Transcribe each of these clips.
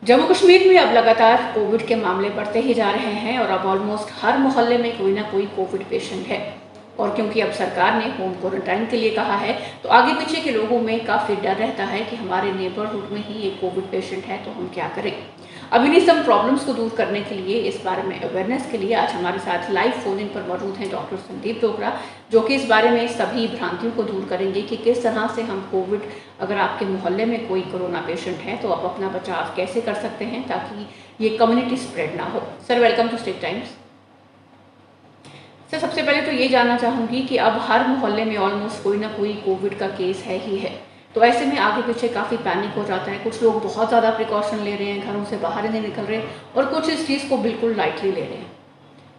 जम्मू कश्मीर में अब लगातार कोविड के मामले बढ़ते ही जा रहे हैं और अब ऑलमोस्ट हर मोहल्ले में कोई ना कोई कोविड पेशेंट है। और क्योंकि अब सरकार ने होम क्वारंटाइन के लिए कहा है, तो आगे पीछे के लोगों में काफ़ी डर रहता है कि हमारे नेबरहुड में ही एक कोविड पेशेंट है तो हम क्या करें। अब इन्हीं सब प्रॉब्लम्स को दूर करने के लिए, इस बारे में अवेयरनेस के लिए आज हमारे साथ लाइव फोन इन पर मौजूद हैं डॉक्टर संदीप डोगरा, जो कि इस बारे में सभी भ्रांतियों को दूर करेंगे कि किस तरह से हम कोविड, अगर आपके मोहल्ले में कोई कोरोना पेशेंट है तो आप अपना बचाव कैसे कर सकते हैं ताकि ये कम्युनिटी स्प्रेड ना हो। Sir, welcome to State Times. Sir, सबसे पहले तो ये जानना चाहूँगी कि अब हर मोहल्ले में ऑलमोस्ट कोई ना कोई कोविड का केस है ही है, तो ऐसे में आगे पीछे काफ़ी पैनिक हो जाता है। कुछ लोग बहुत ज़्यादा प्रिकॉशन ले रहे हैं, घरों से बाहर ही नहीं निकल रहे, और कुछ इस चीज़ को बिल्कुल लाइटली ले रहे हैं।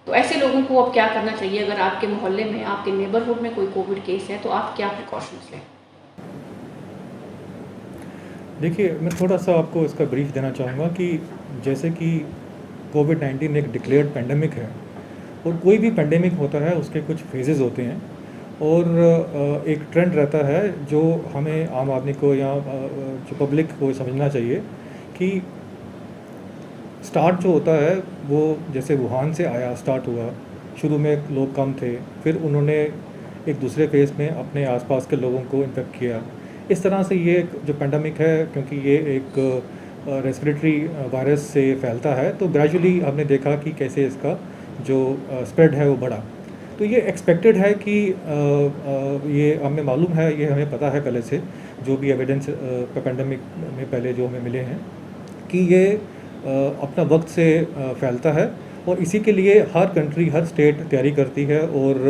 तो ऐसे लोगों को अब क्या करना चाहिए? अगर आपके मोहल्ले में, आपके नेबरहुड में कोई कोविड केस है तो आप क्या प्रिकॉशंस लें? देखिए, मैं थोड़ा-सा आपको इसका ब्रीफ देना चाहूँगा कि जैसे कि कोविड-19 एक डिक्लेयर्ड पैंडेमिक है और कोई भी पैंडेमिक होता है उसके कुछ फेजेज़ होते हैं और एक ट्रेंड रहता है जो हमें आम आदमी को या जो पब्लिक को समझना चाहिए कि स्टार्ट जो होता है वो जैसे वुहान से आया, स्टार्ट हुआ। शुरू में लोग कम थे, फिर उन्होंने एक दूसरे फेज़ में अपने आसपास के लोगों को इन्फेक्ट किया। इस तरह से ये जो पैंडेमिक है, क्योंकि ये एक रेस्पिरेटरी वायरस से फैलता है, तो ग्रेजुअली हमने देखा कि कैसे इसका जो स्प्रेड है वो बढ़ा। तो ये एक्सपेक्टेड है कि ये हमें मालूम है, ये हमें पता है पहले से, जो भी एविडेंस पैंडेमिक में पहले जो हमें मिले हैं, कि ये अपना वक्त से फैलता है और इसी के लिए हर कंट्री, हर स्टेट तैयारी करती है और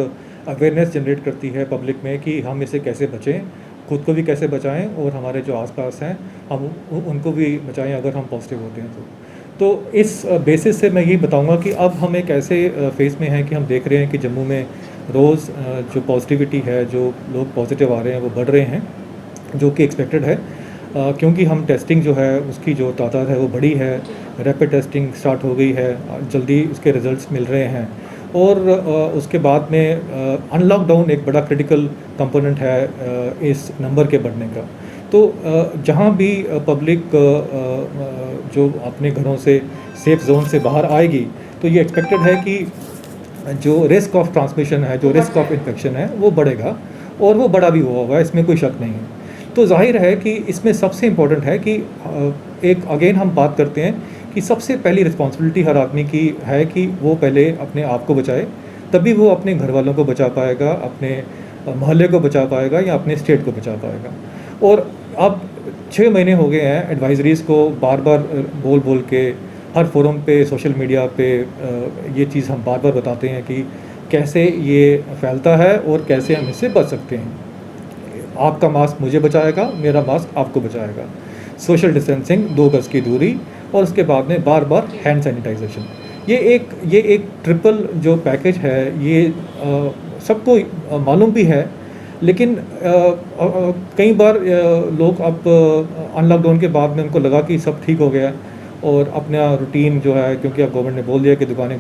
अवेयरनेस जनरेट करती है पब्लिक में कि हम इसे कैसे बचें, खुद को भी कैसे बचाएं और हमारे जो आसपास हैं हम उनको भी बचाएं अगर हम पॉजिटिव होते हैं तो इस बेसिस से मैं यही बताऊंगा कि अब हम एक ऐसे फेज़ में हैं कि हम देख रहे हैं कि जम्मू में रोज़ जो पॉजिटिविटी है, जो लोग पॉजिटिव आ रहे हैं वो बढ़ रहे हैं, जो कि एक्सपेक्टेड है। क्योंकि हम टेस्टिंग जो है उसकी जो तादाद है वो बढ़ी है, रैपिड टेस्टिंग स्टार्ट हो गई है, जल्दी उसके रिज़ल्ट्स मिल रहे हैं और उसके बाद में अनलॉकडाउन एक बड़ा क्रिटिकल कंपोनेंट है इस नंबर के बढ़ने का। तो जहाँ भी पब्लिक जो अपने घरों से सेफ जोन से बाहर आएगी तो ये एक्सपेक्टेड है कि जो रिस्क ऑफ ट्रांसमिशन है, जो रिस्क ऑफ इन्फेक्शन है वो बढ़ेगा और वो बड़ा भी हुआ होगा, इसमें कोई शक नहीं है। तो जाहिर है कि इसमें सबसे इम्पोर्टेंट है कि एक अगेन हम बात करते हैं कि सबसे पहली रिस्पॉन्सिबिलिटी हर आदमी की है कि वो पहले अपने आप को बचाए, तभी वो अपने घर वालों को बचा पाएगा, अपने मोहल्ले को बचा पाएगा या अपने स्टेट को बचा पाएगा। और अब 6 महीने हो गए हैं एडवाइजरीज़ को बार बार बोल बोल के हर फोरम पे, सोशल मीडिया पे ये चीज़ हम बार बार बताते हैं कि कैसे ये फैलता है और कैसे हम इससे बच सकते हैं। आपका मास्क मुझे बचाएगा, मेरा मास्क आपको बचाएगा, सोशल डिस्टेंसिंग, 2 गज़ की दूरी और उसके बाद में बार बार हैंड सैनिटाइजेशन। ये एक ट्रिपल जो पैकेज है, ये सबको मालूम भी है, लेकिन कई बार लोग अब अनलॉकडाउन के बाद में उनको लगा कि सब ठीक हो गया और अपना रूटीन जो है, क्योंकि अब गवर्नमेंट ने बोल दिया कि दुकानें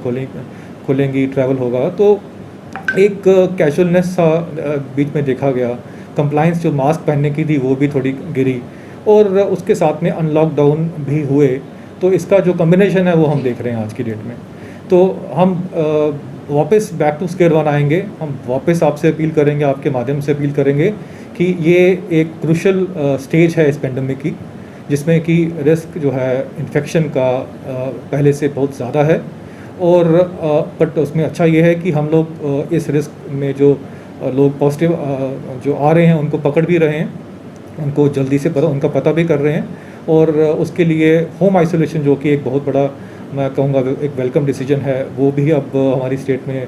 खुलेंगी, ट्रैवल होगा, तो एक कैजुअलनेस सा बीच में देखा गया। कंप्लाइंस जो मास्क पहनने की थी वो भी थोड़ी गिरी और उसके साथ में अनलॉकडाउन भी हुए। तो इसका जो कम्बिनेशन है वो हम देख रहे हैं आज की डेट में। तो हम वापस बैक टू स्क्वायर वन आएंगे, हम वापस आपसे अपील करेंगे, आपके माध्यम से अपील करेंगे कि ये एक क्रूशल स्टेज है इस पेंडेमिक की, जिसमें कि रिस्क जो है इन्फेक्शन का पहले से बहुत ज़्यादा है और बट उसमें अच्छा ये है कि हम लोग इस रिस्क में जो लोग पॉजिटिव जो आ रहे हैं उनको पकड़ भी रहे हैं, उनको जल्दी से उनका पता भी कर रहे हैं और उसके लिए होम आइसोलेशन, जो कि एक बहुत बड़ा, मैं कहूँगा एक वेलकम डिसीजन है, वो भी अब हमारी स्टेट में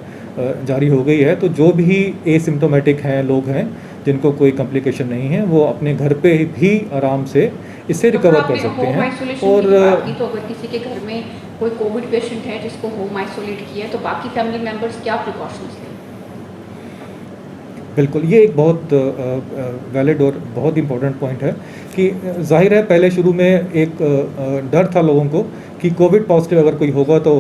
जारी हो गई है। तो जो भी एसिम्टोमेटिक हैं, लोग हैं जिनको कोई कॉम्प्लिकेशन नहीं है, वो अपने घर पे भी आराम से इससे रिकवर कर सकते हैं। और तो अगर किसी के घर में कोई कोविड पेशेंट है जिसको होम आइसोलेट किया है, तो बाकी फैमिली मेम्बर्स क्या प्रिकॉशंस लें? बिल्कुल, ये एक बहुत वैलिड और बहुत इम्पोर्टेंट पॉइंट है कि जाहिर है पहले शुरू में एक डर था लोगों को कि कोविड पॉजिटिव अगर कोई होगा तो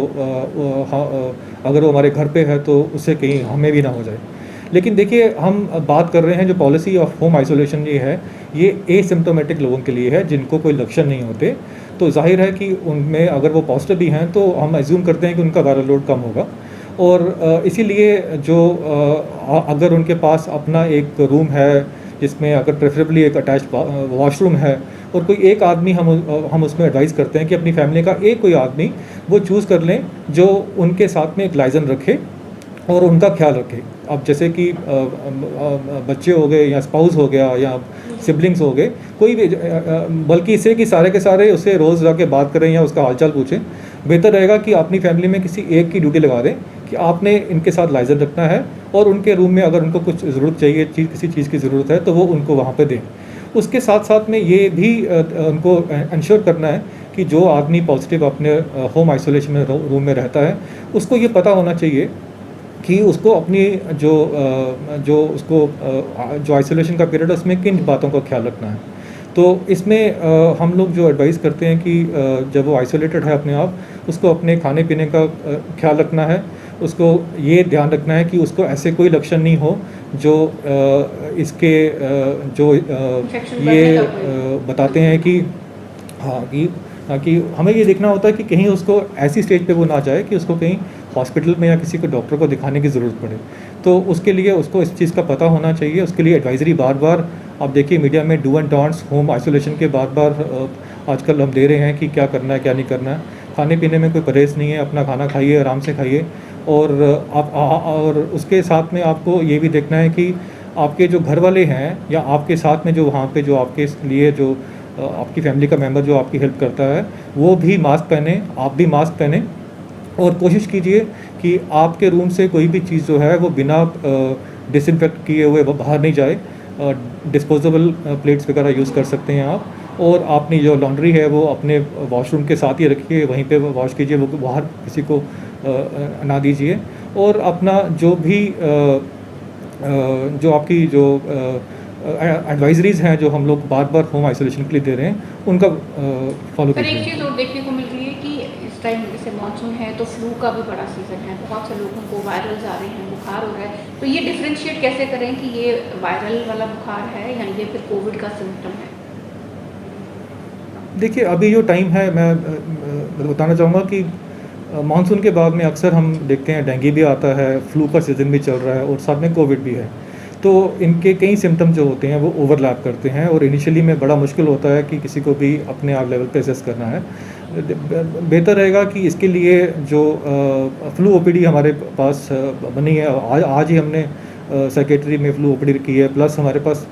अगर वो हमारे घर पे है तो उससे कहीं हमें भी ना हो जाए। लेकिन देखिए, हम बात कर रहे हैं जो पॉलिसी ऑफ होम आइसोलेशन ये है, ये एसिम्प्टोमेटिक लोगों के लिए है जिनको कोई लक्षण नहीं होते। तो जाहिर है कि उनमें अगर वो पॉजिटिव भी हैं तो हम एज्यूम करते हैं कि उनका वायरल लोड कम होगा। और इसीलिए जो अगर उनके पास अपना एक रूम है जिसमें अगर प्रेफरेबली एक अटैच्ड वॉशरूम है और कोई एक आदमी हम उसमें एडवाइस करते हैं कि अपनी फैमिली का एक कोई आदमी वो चूज़ कर लें जो उनके साथ में एक लाइजन रखे और उनका ख्याल रखे। अब जैसे कि बच्चे हो गए या स्पाउस हो गया या सिबलिंग्स हो गए, कोई भी बल्कि इससे कि सारे के सारे उससे रोज़ जाके बात करें या उसका हालचाल पूछें, बेहतर रहेगा कि अपनी फैमिली में किसी एक की ड्यूटी लगा दें कि आपने इनके साथ लाइजन रखना है और उनके रूम में अगर उनको कुछ ज़रूरत चाहिए, किसी चीज़ की ज़रूरत है तो वो उनको वहाँ पे दें। उसके साथ साथ में ये भी उनको इंश्योर करना है कि जो आदमी पॉजिटिव अपने होम आइसोलेशन में रूम में रहता है, उसको ये पता होना चाहिए कि उसको अपनी जो आइसोलेशन का पीरियड है उसमें किन बातों का ख्याल रखना है। तो इसमें हम लोग जो एडवाइस करते हैं कि जब वो आइसोलेटेड है अपने आप, उसको अपने खाने पीने का ख्याल रखना है। उसको ये ध्यान रखना है कि उसको ऐसे कोई लक्षण नहीं हो जो इसके जो ये बताते हैं कि हाँ कि हमें ये देखना होता है कि कहीं उसको ऐसी स्टेज पे वो ना जाए कि उसको कहीं हॉस्पिटल में या किसी को डॉक्टर को दिखाने की ज़रूरत पड़े। तो उसके लिए उसको इस चीज़ का पता होना चाहिए। उसके लिए एडवाइजरी बार बार आप देखिए मीडिया में do and don'ts home isolation के बार बार आजकल हम दे रहे हैं कि क्या करना है क्या नहीं करना है। खाने पीने में कोई परहेज़ नहीं है, अपना खाना खाइए, आराम से खाइए। और और उसके साथ में आपको ये भी देखना है कि आपके जो घर वाले हैं या आपके साथ में जो वहाँ पे जो आपके लिए जो आपकी फैमिली का मेंबर जो आपकी हेल्प करता है, वो भी मास्क पहने, आप भी मास्क पहने। और कोशिश कीजिए कि आपके रूम से कोई भी चीज़ जो है वो बिना डिसइंफेक्ट किए हुए बाहर नहीं जाए। डिस्पोजेबल प्लेट्स वगैरह यूज़ कर सकते हैं आप। और अपनी जो लॉन्ड्री है वो अपने वॉशरूम के साथ ही रखिए, वहीं पे वॉश कीजिए, वो बाहर किसी को ना दीजिए। और अपना जो भी जो आपकी जो एडवाइजरीज़ हैं जो हम लोग बार बार होम आइसोलेशन के लिए दे रहे हैं, उनका फॉलो पर एक कीजिए। चीज़ और देखने को मिल रही है कि इस टाइम जैसे मानसून है तो फ्लू का भी बड़ा सीज़न है, बहुत से लोगों को वायरल्स आ रहे हैं, बुखार हो रहा है। तो ये डिफ्रेंशिएट कैसे करें कि ये वायरल वाला बुखार है या ये फिर कोविड का सिम्टम है? देखिए, अभी जो टाइम है मैं बताना चाहूँगा कि मानसून के बाद में अक्सर हम देखते हैं डेंगू भी आता है, फ्लू का सीज़न भी चल रहा है और साथ में कोविड भी है। तो इनके कई सिम्टम्स जो होते हैं वो ओवरलैप करते हैं और इनिशियली में बड़ा मुश्किल होता है कि किसी को भी अपने आप लेवल पे असेस करना है। बेहतर रहेगा कि इसके लिए जो फ्लू ओपीडी हमारे पास बनी है, आज ही हमने सेक्रेटरी में फ्लू ओपीडी की है। प्लस हमारे पास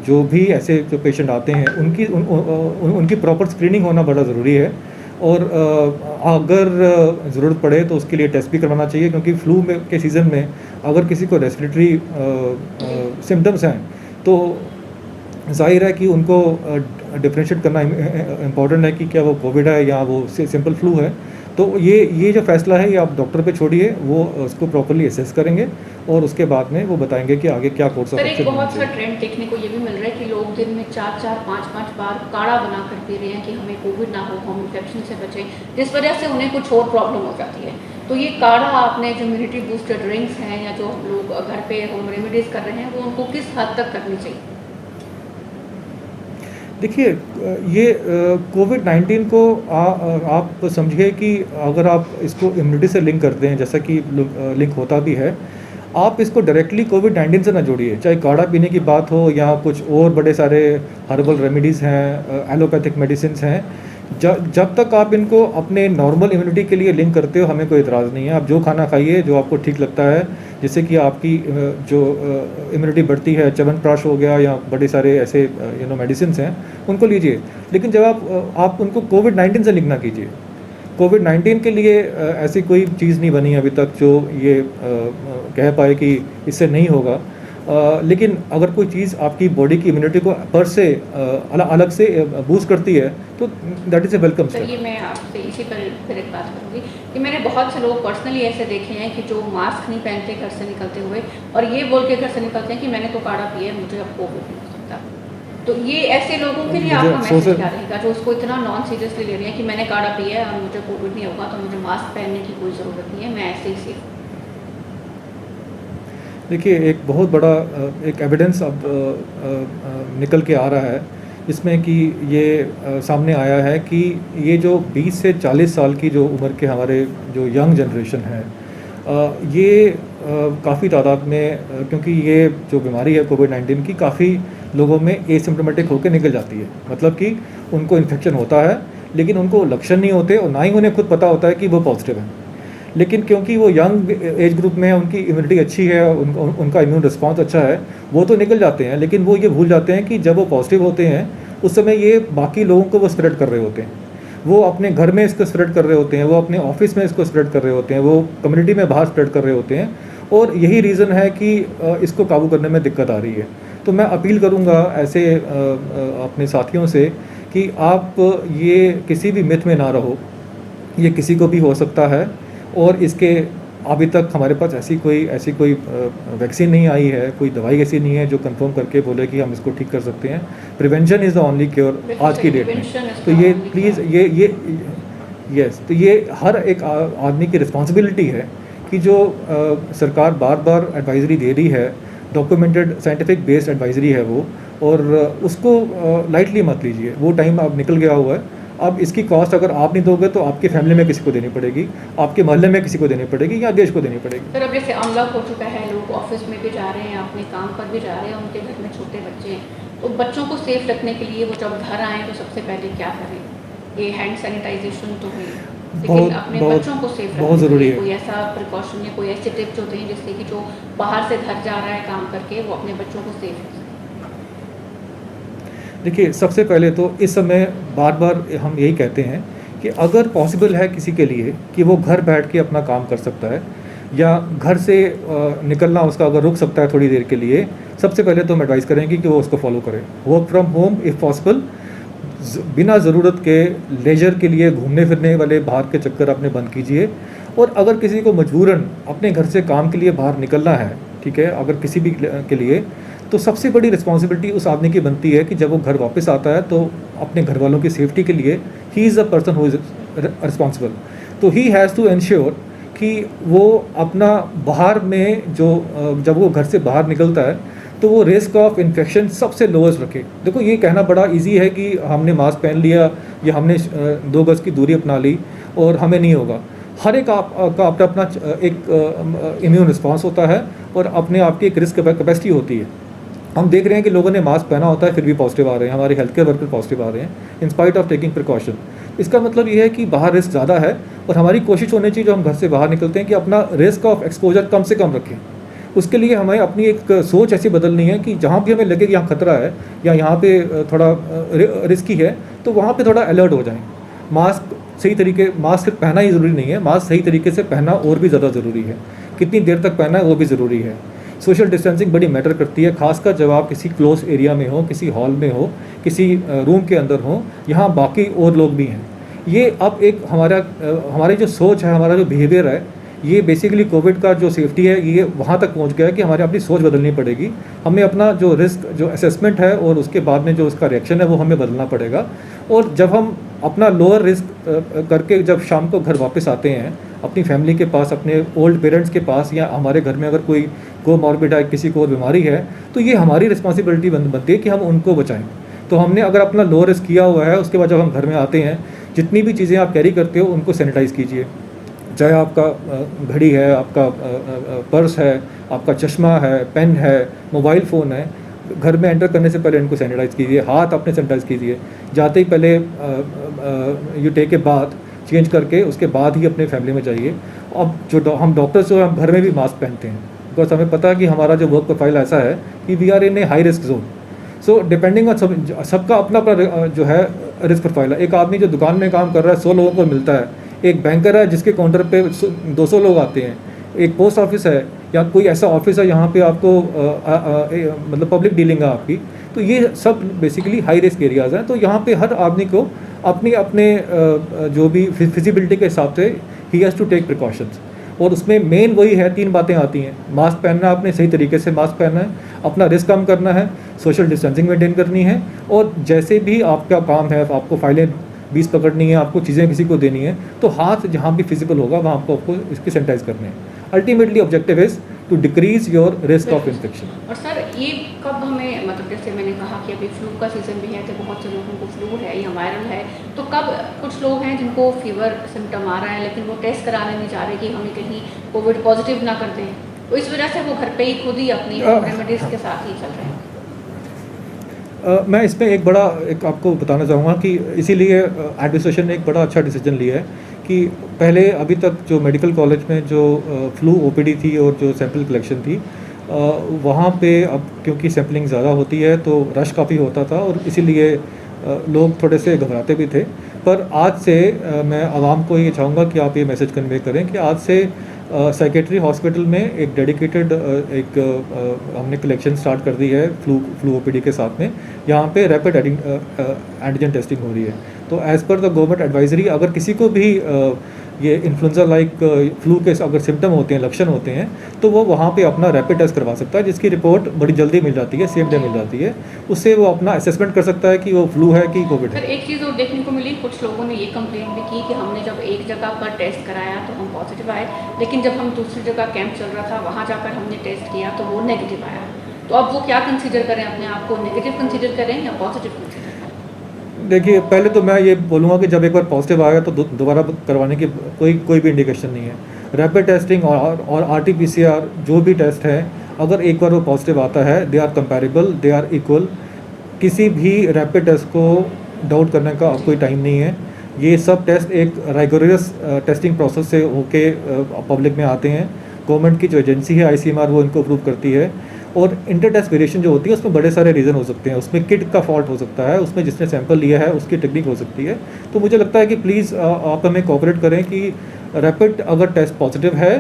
जो भी ऐसे जो पेशेंट आते हैं उनकी प्रॉपर स्क्रीनिंग होना बड़ा ज़रूरी है। और अगर ज़रूरत पड़े तो उसके लिए टेस्ट भी करवाना चाहिए, क्योंकि फ्लू में के सीज़न में अगर किसी को रेस्पिरेटरी सिम्टम्स हैं तो ज़ाहिर है कि उनको डिफरेंशिएट करना इम्पॉर्टेंट है कि क्या वो कोविड है या वो सिंपल फ्लू है। तो ये जो फ़ैसला है ये आप डॉक्टर पे छोड़िए, वो उसको प्रॉपर्ली असेस करेंगे और उसके बाद में वो बताएंगे कि आगे क्या कोर्स ऑफ सर एक एक्शन बहुत होना सा चाहिए। ट्रेंड देखने को ये भी मिल रहा है कि लोग दिन में 4-4, 5-5 बार काढ़ा बना कर पी रहे हैं कि हमें कोविड ना हो, हम इन्फेक्शन से बचें, जिस वजह से उन्हें कुछ और प्रॉब्लम हो जाती है। तो ये काढ़ा आपने जो इम्यूनिटी बूस्टर ड्रिंक्स हैं या जो हम लोग घर पे होम रेमेडीज़ कर रहे हैं वो उनको किस हद तक करनी चाहिए? देखिए, ये कोविड-19 को आप समझिए कि अगर आप इसको इम्यूनिटी से लिंक करते हैं, जैसा कि लिंक होता भी है, आप इसको डायरेक्टली कोविड-19 से ना जोड़िए। चाहे काढ़ा पीने की बात हो या कुछ और बड़े सारे हर्बल रेमेडीज़ हैं, एलोपैथिक मेडिसिन्स हैं। जब तक आप इनको अपने नॉर्मल इम्यूनिटी के लिए लिंक करते हो, हमें कोई इतराज़ नहीं है। आप जो खाना खाइए जो आपको ठीक लगता है, जिससे कि आपकी जो इम्यूनिटी बढ़ती है, च्यवनप्राश हो गया या बड़े सारे ऐसे मेडिसिन्स हैं, उनको लीजिए। लेकिन जब आप उनको कोविड-19 से लिंक ना कीजिए। कोविड-19 के लिए ऐसी कोई चीज़ नहीं बनी अभी तक जो ये कह पाए कि इससे नहीं होगा। लेकिन अगर कोई चीज़ आपकी बॉडी की इम्यूनिटी को पर से अलग से बूस्ट करती है तो that is a welcome sir step. ये मैं आपसे इसी पर फिर एक बात करूँगी कि मैंने बहुत से लोग पर्सनली ऐसे देखे हैं कि जो मास्क नहीं पहनते घर से निकलते हुए और ये बोल के घर से निकलते हैं कि मैंने तो काढ़ा पिया है, मुझे अब कोविड नहीं हो सकता। तो ये ऐसे लोगों के लिए मुझे आपका अफसोस मैसेज है। क्या रहेगा जो उसको इतना नॉन सीरियसली ले रहे हैं कि मैंने काढ़ा पिया है और मुझे कोविड नहीं होगा तो मुझे मास्क पहनने की कोई ज़रूरत नहीं है, मैं ऐसे ही सेफ हूँ। देखिए, एक बहुत बड़ा एक एविडेंस अब निकल के आ रहा है इसमें कि ये सामने आया है कि ये जो 20 से 40 साल की जो उम्र के हमारे जो यंग जनरेशन है, ये काफ़ी तादाद में क्योंकि ये जो बीमारी है कोविड-19 की काफ़ी लोगों में एसिम्प्टोमेटिक होकर निकल जाती है। मतलब कि उनको इन्फेक्शन होता है, लेकिन उनको लक्षण नहीं होते और ना ही उन्हें खुद पता होता है कि वो पॉजिटिव हैं। लेकिन क्योंकि वो यंग एज ग्रुप में है, उनकी इम्यूनिटी अच्छी है, उनका इम्यून रिस्पॉन्स अच्छा है, वो तो निकल जाते हैं, लेकिन वो ये भूल जाते हैं कि जब वो पॉजिटिव होते हैं उस समय ये बाकी लोगों को वो स्प्रेड कर रहे होते हैं। वो अपने घर में इसको स्प्रेड कर रहे होते हैं, वो अपने ऑफिस में इसको स्प्रेड कर रहे होते हैं, वो कम्युनिटी में बाहर स्प्रेड कर रहे होते हैं, और यही रीज़न है कि इसको काबू करने में दिक्कत आ रही है। तो मैं अपील करूँगा ऐसे अपने साथियों से कि आप ये किसी भी मिथ में ना रहो, ये किसी को भी हो सकता है, और इसके अभी तक हमारे पास ऐसी कोई वैक्सीन नहीं आई है, कोई दवाई ऐसी नहीं है जो कंफर्म करके बोले कि हम इसको ठीक कर सकते हैं। Prevention is the only cure आज की डेट में। तो ये प्लीज़ तो ये हर एक आदमी की रिस्पॉन्सिबिलिटी है कि जो सरकार बार बार एडवाइजरी दे रही है, डॉक्यूमेंटेड साइंटिफिक बेस्ड एडवाइजरी है वो, और उसको लाइटली मत लीजिए। वो टाइम अब निकल गया हुआ है। अब इसकी कॉस्ट अगर आप नहीं दोगे तो आपकी फैमिली में किसी को देनी पड़ेगी, आपके मोहल्ले में किसी को देनी पड़ेगी, या देश को देनी पड़ेगी। सर, अब जैसे अनलॉक हो चुका है, लोग ऑफिस में भी जा रहे हैं, अपने काम पर भी जा रहे हैं, उनके घर में छोटे बच्चे हैं, तो बच्चों को सेफ रखने के लिए वो जब घर आएँ तो सबसे पहले क्या करें? ये हैंड सैनिटाइजेशन तो हुई, लेकिन अपने बच्चों को सेफ रखने बहुत के ज़रूरी लिए है। कोई ऐसा प्रिकॉशन या कोई ऐसे टिप्स होते हैं जिससे कि जो बाहर से घर जा रहा है काम करके वो अपने बच्चों को सेफ रख सके? देखिए, सबसे पहले तो इस समय बार बार हम यही कहते हैं कि अगर पॉसिबल है किसी के लिए कि वो घर बैठ के अपना काम कर सकता है, या घर से निकलना उसका अगर रुक सकता है थोड़ी देर के लिए, सबसे पहले तो हम एडवाइस करेंगे कि वो उसको फॉलो करें। Work from home if possible, बिना ज़रूरत के लेजर के लिए घूमने फिरने वाले बाहर के चक्कर अपने बंद कीजिए। और अगर किसी को मजबूरन अपने घर से काम के लिए बाहर निकलना है, ठीक है, अगर किसी भी के लिए, तो सबसे बड़ी रिस्पॉन्सिबिलिटी उस आदमी की बनती है कि जब वो घर वापस आता है तो अपने घर वालों की सेफ्टी के लिए he is a person who is responsible. तो ही हैज़ टू एंश्योर कि वो अपना बाहर में जो जब वो घर से बाहर निकलता है तो वो रिस्क ऑफ इन्फेक्शन सबसे लोएस्ट रखे। देखो, ये कहना बड़ा इजी है कि हमने मास्क पहन लिया या हमने 2 गज़ की दूरी अपना ली और हमें नहीं होगा। हर एक का अपना अपना एक इम्यून रिस्पॉन्स होता है और अपने आप की एक रिस्क कैपेसिटी होती है। हम देख रहे हैं कि लोगों ने मास्क पहना होता है फिर भी पॉजिटिव आ रहे हैं, हमारे हेल्थ केयर वर्कर पॉजिटिव आ रहे हैं in spite of taking precaution. इसका मतलब ये है कि बाहर रिस्क ज़्यादा है, और हमारी कोशिश होनी चाहिए जो हम घर से बाहर निकलते हैं कि अपना रिस्क ऑफ एक्सपोजर कम से कम रखें। उसके लिए हमें अपनी एक सोच ऐसी बदलनी है कि जहाँ भी हमें लगे कि यहाँ खतरा है या यहाँ पे थोड़ा रिस्की है, तो वहाँ पे थोड़ा अलर्ट हो जाएं। मास्क सिर्फ पहना ही ज़रूरी नहीं है, मास्क सही तरीके से पहनना और भी ज़्यादा ज़रूरी है। कितनी देर तक पहना है वो भी ज़रूरी है। सोशल डिस्टेंसिंग बड़ी मैटर करती है, खासकर जब आप किसी क्लोज एरिया में हो, किसी हॉल में हो, किसी रूम के अंदर हो, यहाँ बाकी और लोग भी हैं। ये अब एक हमारी जो सोच है, हमारा जो बिहेवियर है, ये बेसिकली कोविड का जो सेफ्टी है ये वहाँ तक पहुँच गया है कि हमारे अपनी सोच बदलनी पड़ेगी। हमें अपना जो रिस्क जो असेसमेंट है और उसके बाद में जो उसका रिएक्शन है वो हमें बदलना पड़ेगा। और जब हम अपना लोअर रिस्क करके जब शाम को घर वापस आते हैं अपनी फैमिली के पास, अपने ओल्ड पेरेंट्स के पास, या हमारे घर में अगर कोई कोमॉर्बिड है, किसी को और बीमारी है, तो ये हमारी रिस्पॉन्सिबिलिटी बनती है कि हम उनको बचाएं। तो हमने अगर अपना लो रिस्क किया हुआ है, उसके बाद जब हम घर में आते हैं जितनी भी चीज़ें आप कैरी करते हो उनको सैनिटाइज़ कीजिए। चाहे आपका घड़ी है, आपका पर्स है, आपका चश्मा है, पेन है, मोबाइल फ़ोन है, घर में एंटर करने से पहले इनको सैनिटाइज़ कीजिए। हाथ अपने सैनिटाइज़ कीजिए। जाते ही पहले you take a bath, change करके उसके बाद ही अपने फैमिली में जाइए। अब जो हम डॉक्टर्स जो हम घर में भी मास्क पहनते हैं, बिकॉज हमें पता है कि हमारा जो वर्क प्रोफाइल ऐसा है कि we are in a high risk zone. So depending on सबका अपना अपना जो है रिस्क प्रोफाइल है। एक आदमी जो दुकान में काम कर रहा है 100 लोगों को मिलता है, एक बैंकर है जिसके काउंटर पे 200 लोग आते हैं, एक पोस्ट ऑफिस है या कोई ऐसा ऑफिस है जहाँ पे आपको मतलब पब्लिक डीलिंग है आपकी, तो ये सब बेसिकली हाई रिस्क एरियाज़ हैं। तो यहाँ पे हर आदमी को अपने जो भी फिजिबिलिटी के हिसाब से ही हैज़ टू टेक प्रिकॉशंस। और उसमें मेन वही है, 3 बातें आती हैं। मास्क पहनना है, आपने सही तरीके से मास्क पहनना है, अपना रिस्क कम करना है, सोशल डिस्टेंसिंग मेंटेन करनी है, और जैसे भी आपका काम है, आपको फाइलें 20 पकड़नी है, आपको चीज़ें किसी को देनी है, तो हाथ जहाँ भी फिजिबल होगा वहाँ आपको इसकी सैनिटाइज करने हैं। Ultimately objective is to decrease your risk of infection. और सर ये कब हमें, मतलब जैसे मैंने कहा कि अभी फ्लू का सीज़न भी है, तो बहुत से लोगों को फ्लू है या वायरल है, तो कब कुछ लोग हैं जिनको फीवर सिम्टम आ रहा है लेकिन वो टेस्ट कराने नहीं जा रहे कि हमें कहीं कोविड पॉजिटिव ना कर दें, तो इस वजह से वो घर पे ही खुद ही अपनी रेमेडीज़ के साथ ही चल रहे हैं। मैं इसमें एक आपको बताना चाहूँगा कि इसीलिए एडमिनिस्ट्रेशन ने एक बड़ा अच्छा डिसीजन लिया है कि पहले अभी तक जो मेडिकल कॉलेज में जो फ्लू ओपीडी थी और जो सैंपल कलेक्शन थी, वहाँ पे अब क्योंकि सैम्पलिंग ज़्यादा होती है तो रश काफ़ी होता था और इसीलिए लोग थोड़े से घबराते भी थे। पर आज से मैं आवाम को ये चाहूँगा कि आप ये मैसेज कन्वे करें कि आज से साइकेट्री हॉस्पिटल में एक डेडिकेटेड हमने कलेक्शन स्टार्ट कर दी है फ्लू ओपीडी के साथ में। यहाँ पे रैपिड एंटीजन टेस्टिंग हो रही है। तो as per the government advisory अगर किसी को भी ये इन्फ्लुएंजा लाइक फ्लू के अगर सिम्टम होते हैं, लक्षण होते हैं, तो वो वहाँ पे अपना रैपिड टेस्ट करवा सकता है, जिसकी रिपोर्ट बड़ी जल्दी मिल जाती है, सेम डे मिल जाती है। उससे वो अपना असेसमेंट कर सकता है कि वो फ्लू है कि कोविड है। सर एक चीज़ और देखने को मिली, कुछ लोगों ने ये कंप्लेंट भी की कि हमने जब एक जगह पर टेस्ट कराया तो हम पॉजिटिव आए, लेकिन जब हम दूसरी जगह कैंप चल रहा था वहाँ जाकर हमने टेस्ट किया तो वो नेगेटिव आया। तो अब वो क्या कंसीडर करें, अपने आप को नेगेटिव कंसीडर करें या पॉजिटिव कंसीडर करें? देखिए, पहले तो मैं ये बोलूँगा कि जब एक बार पॉजिटिव आया तो दोबारा करवाने की कोई भी इंडिकेशन नहीं है। रैपिड टेस्टिंग और RT-PCR जो भी टेस्ट है, अगर एक बार वो पॉजिटिव आता है, they are comparable, they are equal. किसी भी रैपिड टेस्ट को डाउट करने का अब कोई टाइम नहीं है। ये सब टेस्ट एक राइगोरियस टेस्टिंग प्रोसेस से होके पब्लिक में आते हैं। गवर्नमेंट की जो एजेंसी है ICMR वो इनको अप्रूव करती है। और इंटर टेस्ट वेरिएशन जो होती है उसमें बड़े सारे रीज़न हो सकते हैं। उसमें किट का फॉल्ट हो सकता है, उसमें जिसने सैंपल लिया है उसकी टेक्निक हो सकती है। तो मुझे लगता है कि प्लीज़ आप हमें कोऑपरेट करें कि रैपिड अगर टेस्ट पॉजिटिव है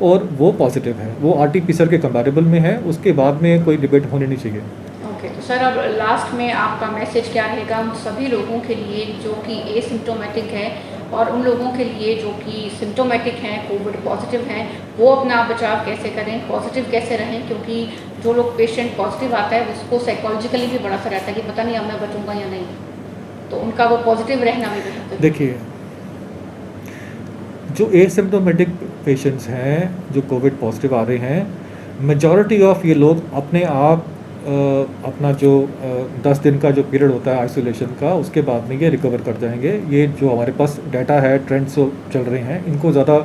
और वो पॉजिटिव है, वो RT-PCR के कंपैरेबल में है, उसके बाद में कोई डिबेट होनी नहीं चाहिए। ओके, तो सर अब लास्ट में आपका मैसेज क्या रहेगा उन सभी लोगों के लिए जो कि एसिम्प्टोमेटिक है और उन लोगों के लिए जो कि सिम्प्टोमेटिक हैं, कोविड पॉजिटिव हैं, वो अपना बचाव कैसे करें, पॉजिटिव कैसे रहें? क्योंकि जो लोग पेशेंट पॉजिटिव आता है उसको साइकोलॉजिकली भी बड़ा सा रहता है कि पता नहीं अब मैं बचूंगा या नहीं, तो उनका वो पॉजिटिव रहना भी बेहतर। देखिए, जो एसिम्प्टोमेटिक पेशेंट्स हैं जो कोविड पॉजिटिव आ रहे हैं, मेजॉरिटी ऑफ ये लोग अपने आप अपना जो 10 दिन का जो पीरियड होता है आइसोलेशन का, उसके बाद में ये रिकवर कर जाएंगे। ये जो हमारे पास डाटा है, ट्रेंड्स चल रहे हैं, इनको ज़्यादा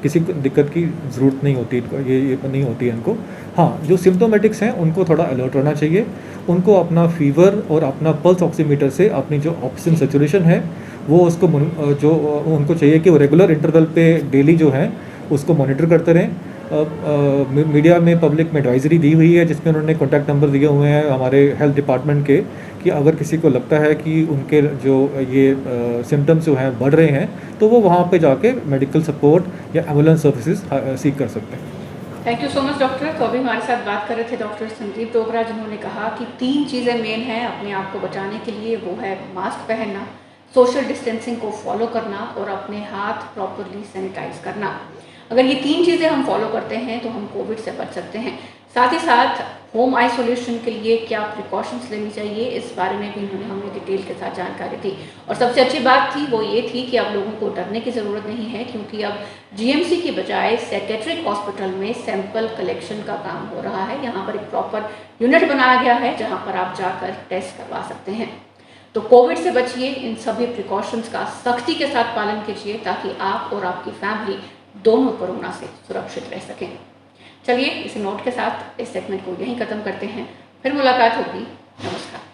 किसी दिक्कत की ज़रूरत नहीं होती, ये नहीं होती है इनको। हाँ, जो सिम्प्टोमेटिक्स हैं उनको थोड़ा अलर्ट रहना चाहिए। उनको अपना फीवर और अपना पल्स ऑक्सीमीटर से अपनी जो ऑक्सीजन सेचुरेशन है वो उसको जो उनको चाहिए कि वो रेगुलर इंटरवल पे डेली जो है उसको मॉनिटर करते रहें। मीडिया में पब्लिक में एडवाइजरी दी हुई है जिसमें उन्होंने कॉन्टैक्ट नंबर दिए हुए हैं हमारे हेल्थ डिपार्टमेंट के, कि अगर किसी को लगता है कि उनके जो ये सिम्टम्स जो हैं बढ़ रहे हैं तो वो वहाँ पे जाके मेडिकल सपोर्ट या एम्बुलेंस सर्विसेज सीख कर सकते हैं। Thank you so much doctor. तो अभी हमारे साथ बात कर रहे थे डॉक्टर संदीप डोगरा, जिन्होंने कहा कि 3 चीज़ें मेन हैं अपने आप को बचाने के लिए, वो है मास्क पहनना, सोशल डिस्टेंसिंग को फॉलो करना और अपने हाथ प्रॉपरली सैनिटाइज करना। अगर ये 3 चीज़ें हम फॉलो करते हैं तो हम कोविड से बच सकते हैं। साथ ही साथ होम आइसोलेशन के लिए क्या प्रिकॉशंस लेनी चाहिए, इस बारे में भी हमें डिटेल के साथ जानकारी दी। और सबसे अच्छी बात थी वो ये थी कि अब लोगों को डरने की ज़रूरत नहीं है, क्योंकि अब GMC की बजाय साइकेट्रिक हॉस्पिटल में सैंपल कलेक्शन का काम हो रहा है। यहाँ पर एक प्रॉपर यूनिट बनाया गया है जहाँ पर आप जाकर टेस्ट करवा सकते हैं। तो कोविड से बचिए, इन सभी प्रिकॉशंस का सख्ती के साथ पालन कीजिए ताकि आप और आपकी फैमिली दोनों कोरोना से सुरक्षित रह सकें। चलिए इस नोट के साथ इस सेगमेंट को यहीं ख़त्म करते हैं, फिर मुलाकात होगी। नमस्कार।